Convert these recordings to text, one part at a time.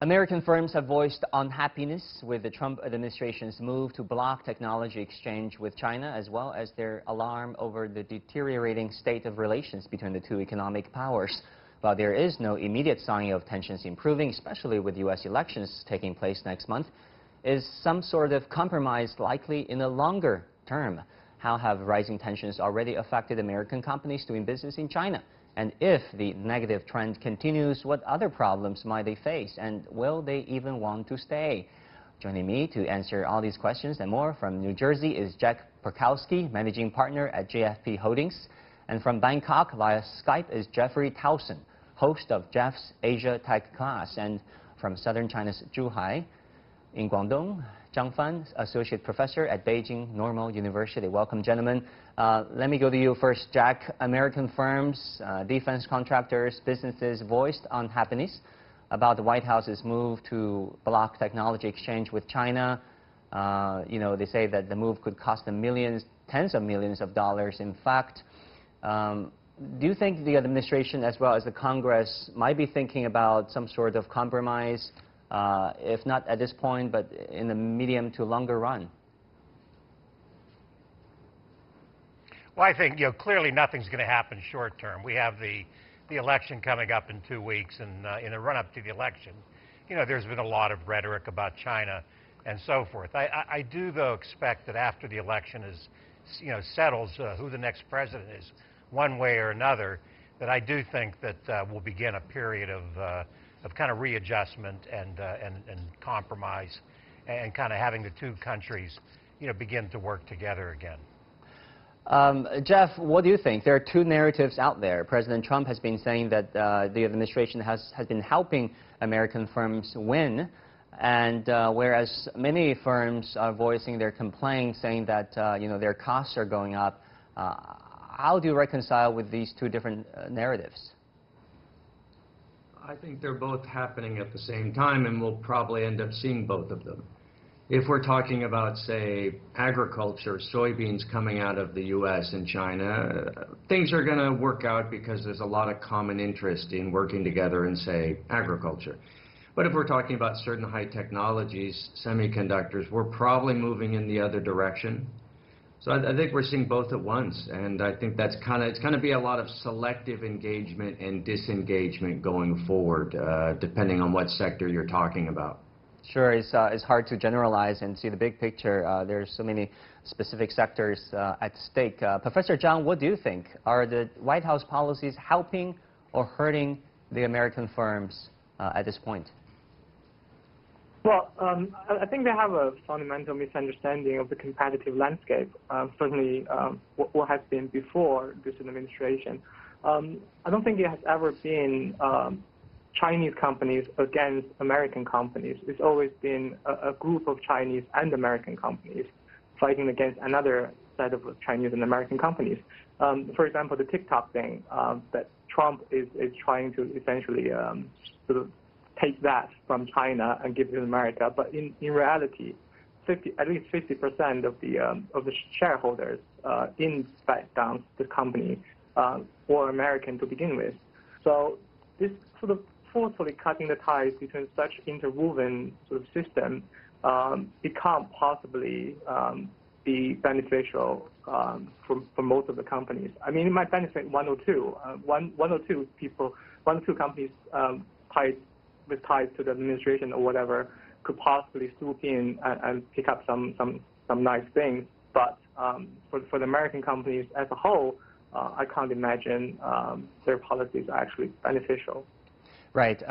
American firms have voiced unhappiness with the Trump administration's move to block technology exchange with China, as well as their alarm over the deteriorating state of relations between the two economic powers. While there is no immediate sign of tensions improving, especially with U.S. elections taking place next month, is some sort of compromise likely in the longer term? How have rising tensions already affected American companies doing business in China? And if the negative trend continues, what other problems might they face? And will they even want to stay? Joining me to answer all these questions and more from New Jersey is Jack Perkowski, Managing Partner at JFP Holdings. And from Bangkok via Skype is Jeffrey Towson, host of Jeff's Asia Tech Class. And from southern China's Zhuhai in Guangdong, Zhang Fan, Associate Professor at Beijing Normal University. Welcome, gentlemen. Let me go to you first, Jack. American firms, defense contractors, businesses voiced unhappiness about the White House's move to block technology exchange with China. They say that the move could cost them millions, tens of millions of dollars. In fact, do you think the administration as well as the Congress might be thinking about some sort of compromise, if not at this point, but in the medium to longer run? Well, I think, clearly nothing's going to happen short term. We have the election coming up in 2 weeks, and in the run-up to the election, there's been a lot of rhetoric about China and so forth. I do, though, expect that after the election is, settles who the next president is, one way or another, that I do think that we'll begin a period of kind of readjustment and compromise, and kind of having the two countries, begin to work together again. Jeff, what do you think? There are two narratives out there. President Trump has been saying that the administration has been helping American firms win, and whereas many firms are voicing their complaints, saying that their costs are going up. How do you reconcile with these two different narratives? I think they're both happening at the same time, and we'll probably end up seeing both of them. If we're talking about, say, agriculture, soybeans coming out of the U.S. and China, things are going to work out because there's a lot of common interest in working together in, say, agriculture. But if we're talking about certain high technologies, semiconductors, we're probably moving in the other direction. So I think we're seeing both at once, and I think it's going to be a lot of selective engagement and disengagement going forward, depending on what sector you're talking about. Sure, it's hard to generalize and see the big picture. There's so many specific sectors at stake. Professor Zhang, what do you think? Are the White House policies helping or hurting the American firms at this point? Well, I think they have a fundamental misunderstanding of the competitive landscape, certainly what has been before this administration. I don't think it has ever been Chinese companies against American companies. It's always been a group of Chinese and American companies fighting against another set of Chinese and American companies. For example, the TikTok thing, that Trump is trying to essentially sort of take that from China and give it to America, but in reality, at least 50% of the shareholders in ByteDance, the company, were American to begin with. So this sort of forcefully cutting the ties between such interwoven sort of system, it can't possibly be beneficial for most of the companies. I mean, it might benefit one or two companies with ties to the administration or whatever could possibly swoop in and pick up some nice things. But for the American companies as a whole, I can't imagine their policies are actually beneficial. Right.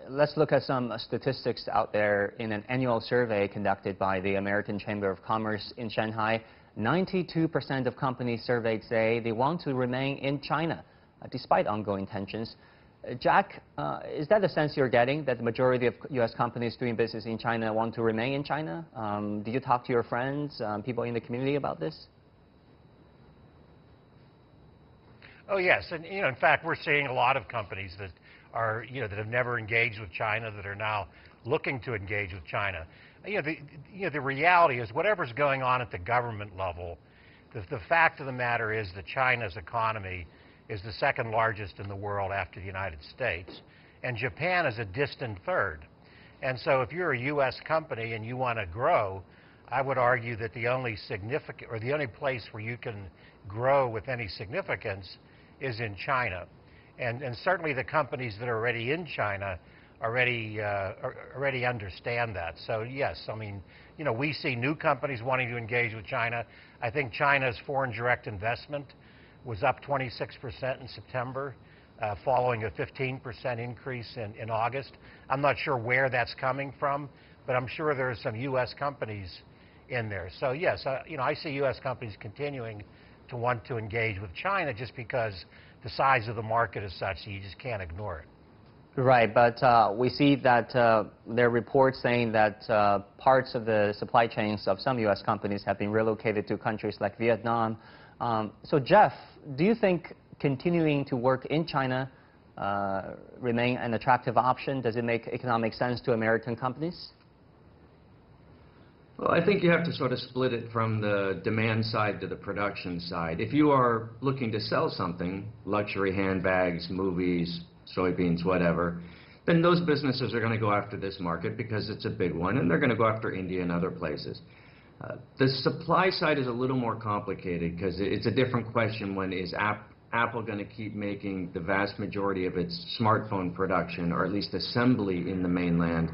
Let's look at some statistics out there. In an annual survey conducted by the American Chamber of Commerce in Shanghai, 92% of companies surveyed say they want to remain in China, despite ongoing tensions. Jack, is that the sense you're getting, that the majority of U.S. companies doing business in China want to remain in China? Did you talk to your friends, people in the community about this? Oh, yes. And, in fact, we're seeing a lot of companies that are, that have never engaged with China that are now looking to engage with China. The reality is whatever's going on at the government level, the fact of the matter is that China's economy is the second largest in the world after the United States, and Japan is a distant third. And so if you're a U.S. company and you want to grow, I would argue that the only significant, or the only place where you can grow with any significance is in China. And certainly the companies that are already in China already understand that. So yes, I mean, you know, we see new companies wanting to engage with China. I think China's foreign direct investment was up 26% in September, following a 15% increase in August. I'm not sure where that's coming from, but I'm sure there are some U.S. companies in there. So yes, you know, I see U.S. companies continuing to want to engage with China just because the size of the market is such that you just can't ignore it. Right, but we see that there are reports saying that parts of the supply chains of some U.S. companies have been relocated to countries like Vietnam. So Jeff, do you think continuing to work in China remain an attractive option? Does it make economic sense to American companies? Well, I think you have to sort of split it from the demand side to the production side. If you are looking to sell something, luxury handbags, movies, soybeans, whatever, then those businesses are going to go after this market because it's a big one, and they're going to go after India and other places. The supply side is a little more complicated because it's a different question when is Apple going to keep making the vast majority of its smartphone production, or at least assembly, in the mainland.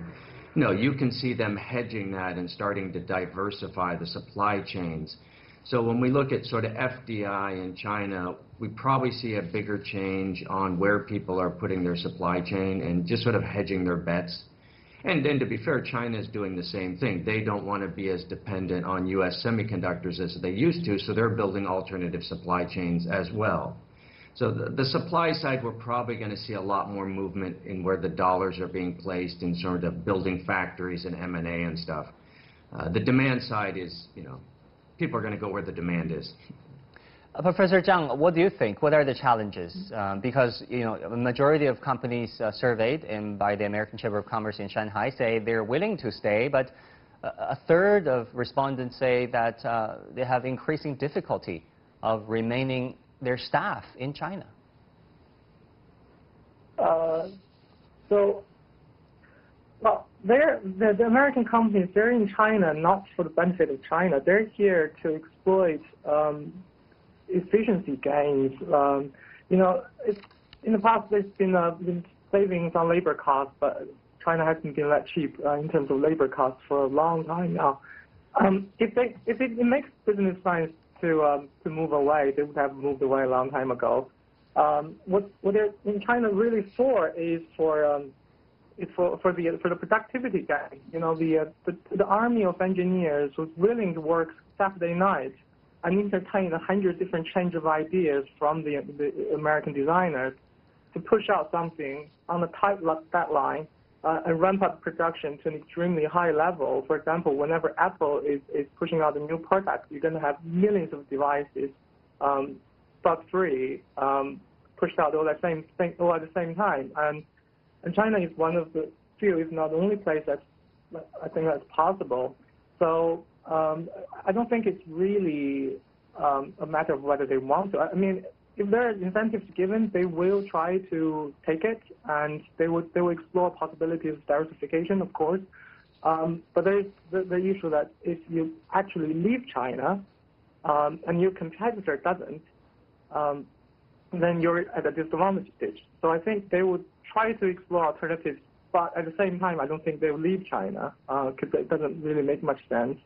No, you can see them hedging that and starting to diversify the supply chains. So when we look at sort of FDI in China, we probably see a bigger change on where people are putting their supply chain and just sort of hedging their bets. And then, to be fair, China is doing the same thing. They don't want to be as dependent on U.S. semiconductors as they used to, so they're building alternative supply chains as well. So the supply side, we're probably going to see a lot more movement in where the dollars are being placed in sort of building factories and M&A and stuff. The demand side is, you know, people are going to go where the demand is. Professor Zhang, what do you think? What are the challenges? Because, you know, the majority of companies surveyed by the American Chamber of Commerce in Shanghai say they're willing to stay, but a third of respondents say that they have increasing difficulty of remaining their staff in China. Well, the American companies, they're in China not for the benefit of China. They're here to exploit efficiency gains. You know, in the past there's been savings on labor costs, but China hasn't been that cheap in terms of labor costs for a long time now. If it makes business sense to move away, they would have moved away a long time ago. What they're in China really for is for the productivity gain. You know, the army of engineers was willing to work Saturday nights and entertain 100 different change of ideas from the American designers to push out something on a tight deadline and ramp up production to an extremely high level. For example, whenever Apple is pushing out a new product, you're going to have millions of devices, bug-free, pushed out all at the same time. And China is one of the few, if not the only place I think that's possible. So I don't think it's really a matter of whether they want to. I mean, if there are incentives given, they will try to take it, and they will explore possibilities of diversification, of course. But there's the issue that if you actually leave China and your competitor doesn't, then you're at a disadvantage. So I think they would try to explore alternatives, but at the same time, I don't think they will leave China because it doesn't really make much sense.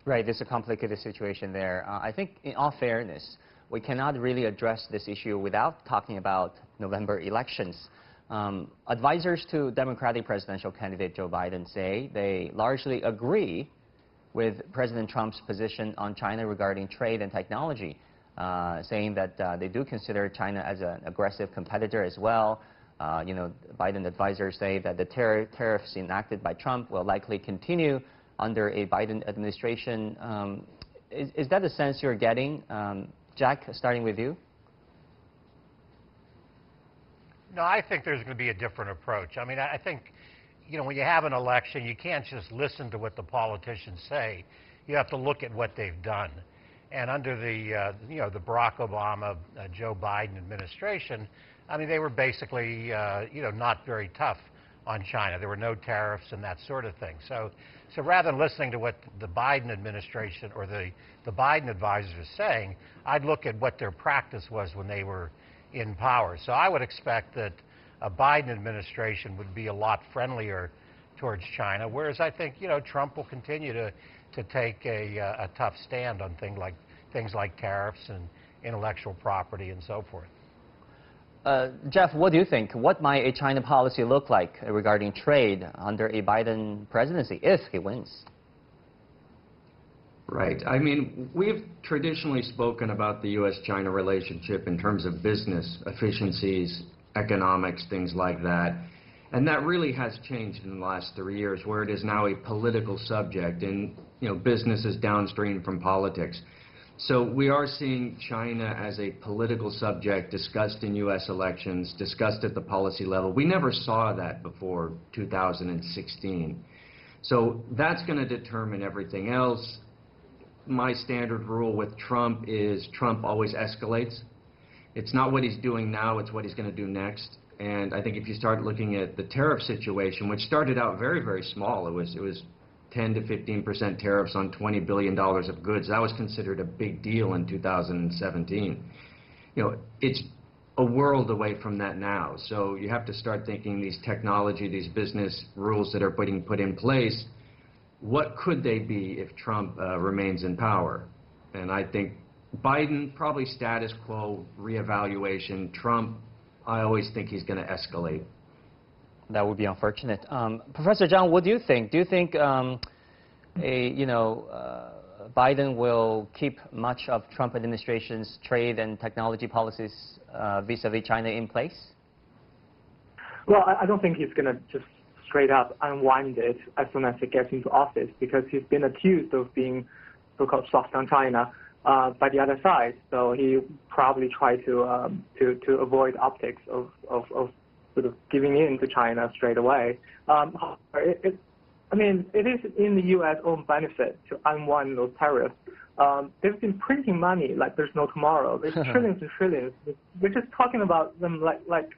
Right, there's a complicated situation there. I think, in all fairness, we cannot really address this issue without talking about November elections. Advisors to Democratic presidential candidate Joe Biden say they largely agree with President Trump's position on China regarding trade and technology, saying that they do consider China as an aggressive competitor as well. You know, Biden advisors say that the tariffs enacted by Trump will likely continue under a Biden administration. Is that the sense you're getting? Jack, starting with you. No, I think there's going to be a different approach. I mean, I think, you know, when you have an election, you can't just listen to what the politicians say. You have to look at what they've done. And under the, you know, the Barack Obama, Joe Biden administration, I mean, they were basically, you know, not very tough on China. There were no tariffs and that sort of thing. So rather than listening to what the Biden administration or the Biden advisors are saying, I'd look at what their practice was when they were in power. So I would expect that a Biden administration would be a lot friendlier towards China, whereas I think, Trump will continue to take a tough stand on things like tariffs and intellectual property and so forth. Jeff, what do you think? What might a China policy look like regarding trade under a Biden presidency if he wins? Right. I mean, we've traditionally spoken about the U.S.-China relationship in terms of business efficiencies, economics, things like that. And that really has changed in the last 3 years, where it is now a political subject, and business is downstream from politics. So we are seeing China as a political subject discussed in U.S. elections, discussed at the policy level. We never saw that before 2016. So that's going to determine everything else. My standard rule with Trump is Trump always escalates. It's not what he's doing now, it's what he's going to do next. And I think if you start looking at the tariff situation, which started out very, very small, it was 10 to 15% tariffs on $20 billion of goods. That was considered a big deal in 2017. It's a world away from that now. So you have to start thinking these technology, these business rules that are being put in place, what could they be if Trump remains in power? And I think Biden, probably status quo, reevaluation. Trump, I always think he's going to escalate. That would be unfortunate. Professor Zhang, what do you think? Do you think Biden will keep much of Trump administration's trade and technology policies vis-a-vis China in place? Well, I don't think he's going to just straight up unwind it as soon as he gets into office, because he's been accused of being so-called soft on China by the other side. So he probably try to avoid optics of sort of giving in to China straight away. It is in the U.S. own benefit to unwind those tariffs. They've been printing money like there's no tomorrow. There's trillions and trillions. We're just talking about them like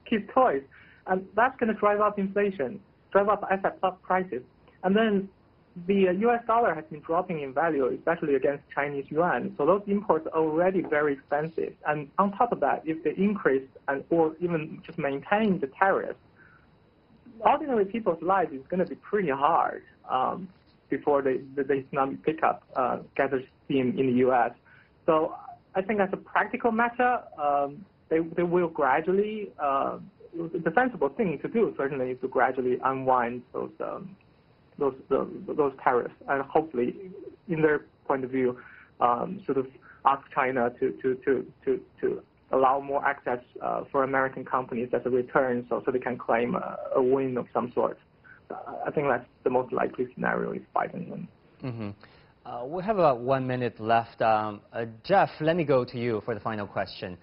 kids' toys. And that's going to drive up inflation, drive up asset prices. And then the U.S. dollar has been dropping in value, especially against Chinese yuan. So those imports are already very expensive. And on top of that, if they increase or even just maintain the tariffs, ordinary people's lives is going to be pretty hard before the economic pickup gathers steam in the U.S. So I think as a practical matter, they will gradually. The sensible thing to do certainly is to gradually unwind those tariffs, and hopefully, in their point of view, sort of ask China to allow more access for American companies as a return, so they can claim a win of some sort. I think that's the most likely scenario if Biden wins. Mm-hmm. We have about 1 minute left. Jeff, let me go to you for the final question.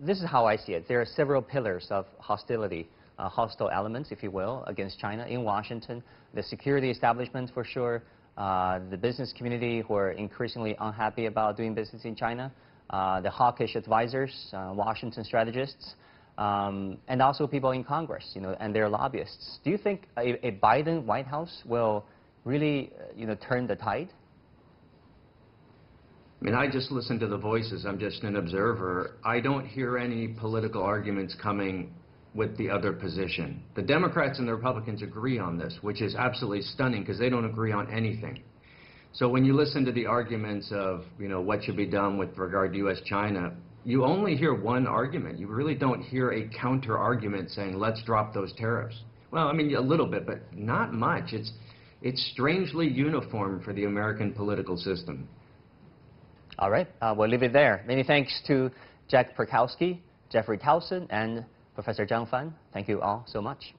This is how I see it. There are several pillars of hostility, hostile elements, if you will, against China in Washington. The security establishment, for sure, the business community who are increasingly unhappy about doing business in China, the hawkish advisors, Washington strategists, and also people in Congress, and their lobbyists. Do you think a Biden White House will really, turn the tide? I mean, I just listen to the voices. I'm just an observer. I don't hear any political arguments coming with the other position. The Democrats and the Republicans agree on this, which is absolutely stunning because they don't agree on anything. So when you listen to the arguments of, what should be done with regard to U.S.-China, you only hear one argument. You really don't hear a counter argument saying, let's drop those tariffs. Well, I mean, a little bit, but not much. It's strangely uniform for the American political system. All right, we'll leave it there. Many thanks to Jack Perkowski, Jeffrey Towson, and Professor Zhang Fan. Thank you all so much.